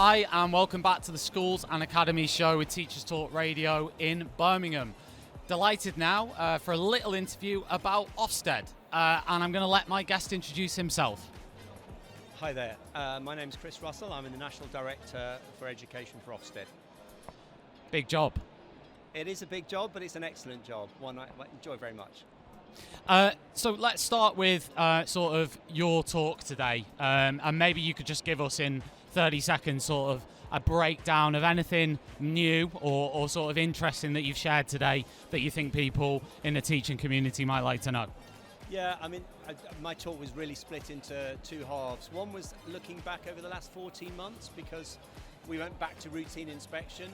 Hi and welcome back to the Schools and Academies show with Teachers Talk Radio in Birmingham. Delighted now for a little interview about OFSTED, and I'm going to let my guest introduce himself. Hi there, my name's Chris Russell. I'm the National Director for Education for OFSTED. Big job. It is a big job, but it's an excellent job, one I enjoy very much. So let's start with sort of your talk today, and maybe you could just give us in 30 seconds sort of a breakdown of anything new or sort of interesting that you've shared today that you think people in the teaching community might like to know. Yeah, I mean, my talk was really split into two halves. One was looking back over the last 14 months because we went back to routine inspection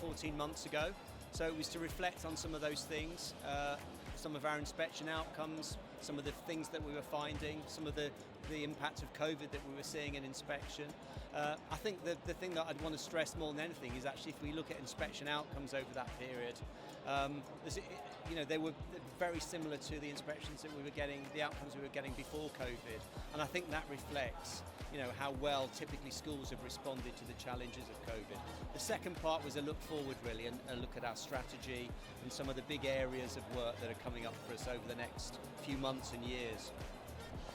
14 months ago. So it was to reflect on some of those things, some of our inspection outcomes, some of the things that we were finding, some of the impact of COVID that we were seeing in inspection. I think the thing that I'd want to stress more than anything is actually if we look at inspection outcomes over that period, they were very similar to the inspections that we were getting, the outcomes we were getting before COVID. And I think that reflects how well typically schools have responded to the challenges of COVID. The second part was a look forward really and a look at our strategy and some of the big areas of work that are coming up for us over the next few months and years.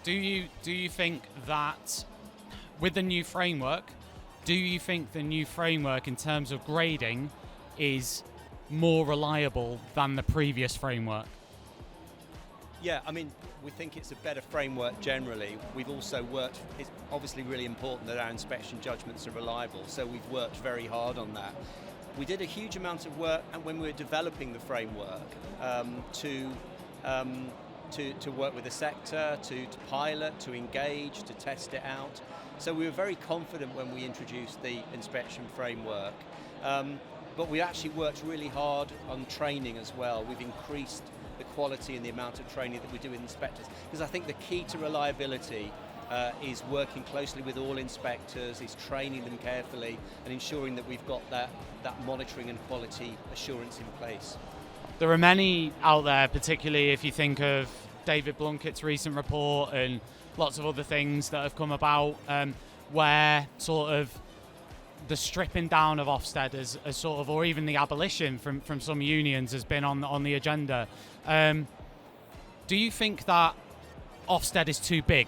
Do you think that with the new framework, in terms of grading is more reliable than the previous framework? Yeah, I mean, we think it's a better framework generally. We've also worked, it's obviously really important that our inspection judgments are reliable, so we've worked very hard on that. We did a huge amount of work and when we were developing the framework to work with the sector, to pilot, to engage, to test it out. So we were very confident when we introduced the inspection framework, but we actually worked really hard on training as well. We've increased the quality and the amount of training that we do with inspectors, because I think the key to reliability is working closely with all inspectors, is training them carefully and ensuring that we've got that monitoring and quality assurance in place. There are many out there, particularly if you think of David Blunkett's recent report and lots of other things that have come about where sort of the stripping down of OFSTED as sort of, or even the abolition from some unions has been on the agenda. Do you think that OFSTED is too big?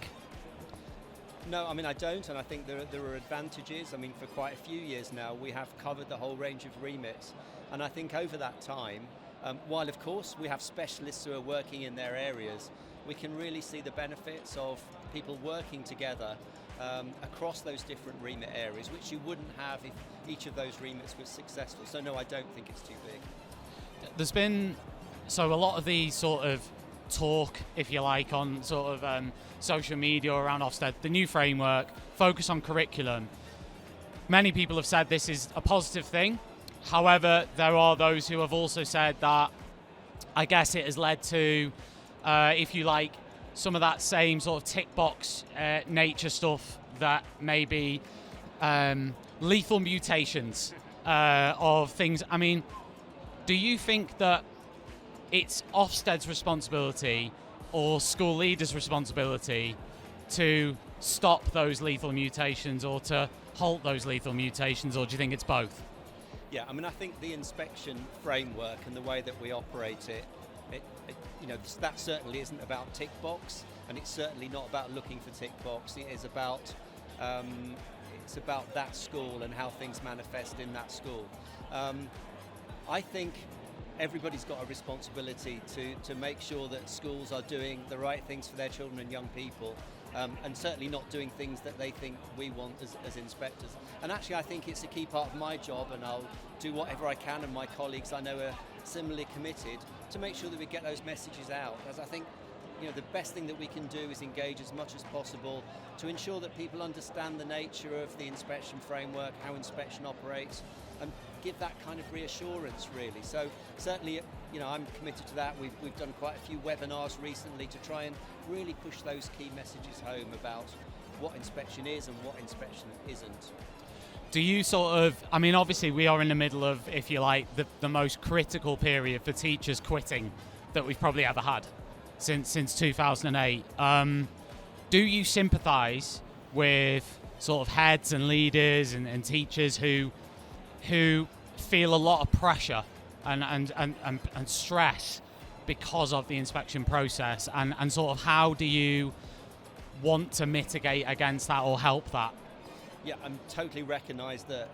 No, I mean I don't, and I think there are advantages. I mean, for quite a few years now we have covered the whole range of remits, and I think over that time, while of course we have specialists who are working in their areas, we can really see the benefits of people working together across those different remit areas, which you wouldn't have if each of those remits was successful. So no, I don't think it's too big. There's been a lot of the sort of talk, if you like, on sort of social media around OFSTED, the new framework, focus on curriculum. Many people have said this is a positive thing. However, there are those who have also said that I guess it has led to, if you like, some of that same sort of tick box nature stuff that may be lethal mutations of things. I mean, do you think that it's OFSTED's responsibility or school leaders' responsibility to stop those lethal mutations or to halt those lethal mutations, or do you think it's both? Yeah, I mean, I think the inspection framework and the way that we operate it, that certainly isn't about tick box, and it's certainly not about looking for tick box. It is about that school and how things manifest in that school. I think everybody's got a responsibility to make sure that schools are doing the right things for their children and young people, and certainly not doing things that they think we want as inspectors. And actually I think it's a key part of my job, and I'll do whatever I can, and my colleagues I know are similarly committed to make sure that we get those messages out, as I think the best thing that we can do is engage as much as possible to ensure that people understand the nature of the inspection framework, how inspection operates, and give that kind of reassurance really. So certainly I'm committed to that. We've done quite a few webinars recently to try and really push those key messages home about what inspection is and what inspection isn't. Do you obviously we are in the middle of, if you like, the most critical period for teachers quitting that we've probably ever had since 2008. Do you sympathise with sort of heads and leaders and teachers who feel a lot of pressure and stress because of the inspection process, and sort of how do you want to mitigate against that or help that? Yeah, I totally recognise that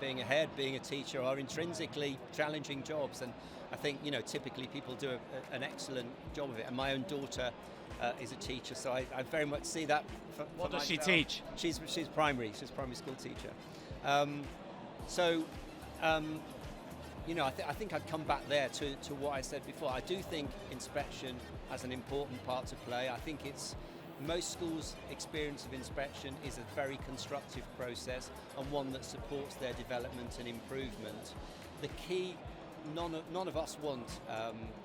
being a head, being a teacher are intrinsically challenging jobs, and I think typically people do an excellent job of it. And my own daughter is a teacher, so I very much see that. What does she teach? She's primary. She's a primary school teacher. I think I'd come back there to what I said before. I do think inspection has an important part to play. I think most schools' experience of inspection is a very constructive process and one that supports their development and improvement. The key, none of us want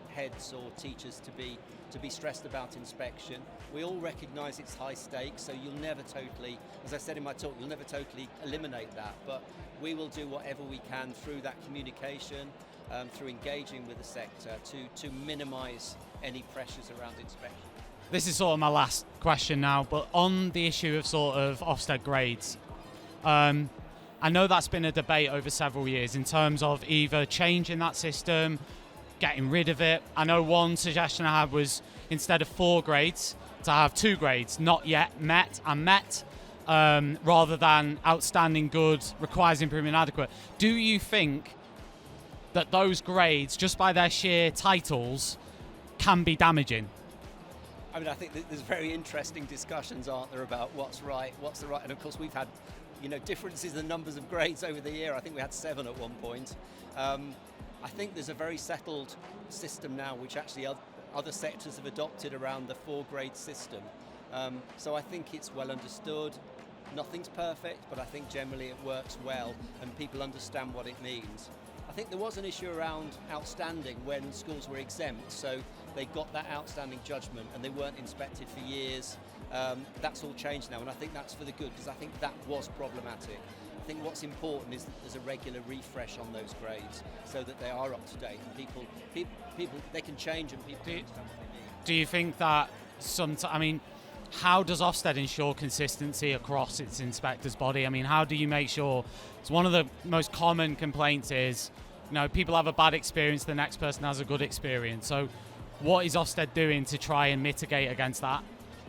heads or teachers to be stressed about inspection. We all recognise it's high stakes, so you'll never totally, as I said in my talk, you'll never totally eliminate that, but we will do whatever we can through that communication, through engaging with the sector to minimise any pressures around inspection. This is sort of my last question now, but on the issue of sort of Ofsted grades, I know that's been a debate over several years in terms of either changing that system, getting rid of it. I know one suggestion I had was instead of 4 grades, to have 2 grades, not yet met and met, rather than outstanding, good, requires improvement, adequate. Do you think that those grades, just by their sheer titles, can be damaging? I mean, I think there's very interesting discussions, aren't there, about what's right, what's the right, and of course we've had, differences in the numbers of grades over the year. I think we had 7 at one point. I think there's a very settled system now, which actually other sectors have adopted around the 4-grade system. So I think it's well understood. Nothing's perfect, but I think generally it works well, and people understand what it means. I think there was an issue around outstanding when schools were exempt, so they got that outstanding judgment and they weren't inspected for years. That's all changed now, and I think that's for the good, because I think that was problematic. I think what's important is that there's a regular refresh on those grades so that they are up to date, and people they can change and people can understand what they need. Do you think that how does Ofsted ensure consistency across its inspectors body? I mean, how do you make sure? It's one of the most common complaints is, people have a bad experience, the next person has a good experience. So what is Ofsted doing to try and mitigate against that?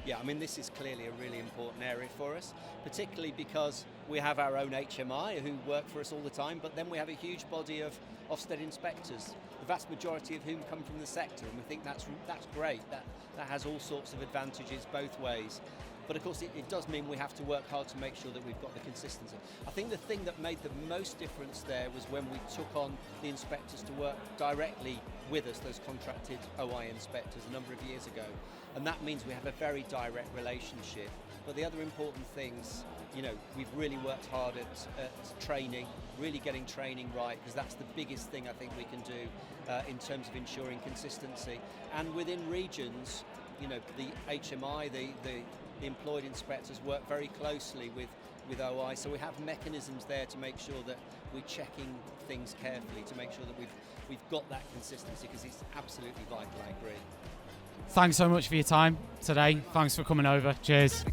Yeah, I mean, this is clearly a really important area for us, particularly because we have our own HMI who work for us all the time, but then we have a huge body of Ofsted inspectors, the vast majority of whom come from the sector, and we think that's great. That has all sorts of advantages both ways. But of course it does mean we have to work hard to make sure that we've got the consistency. I think the thing that made the most difference there was when we took on the inspectors to work directly with us, those contracted OI inspectors, a number of years ago. And that means we have a very direct relationship. But the other important things, we've really worked hard at training, really getting training right, because that's the biggest thing I think we can do in terms of ensuring consistency. And within regions, the HMI, the employed inspectors work very closely with OI, so we have mechanisms there to make sure that we're checking things carefully to make sure that we've got that consistency, because it's absolutely vital, I agree. Thanks so much for your time today. Thanks for coming over. Cheers.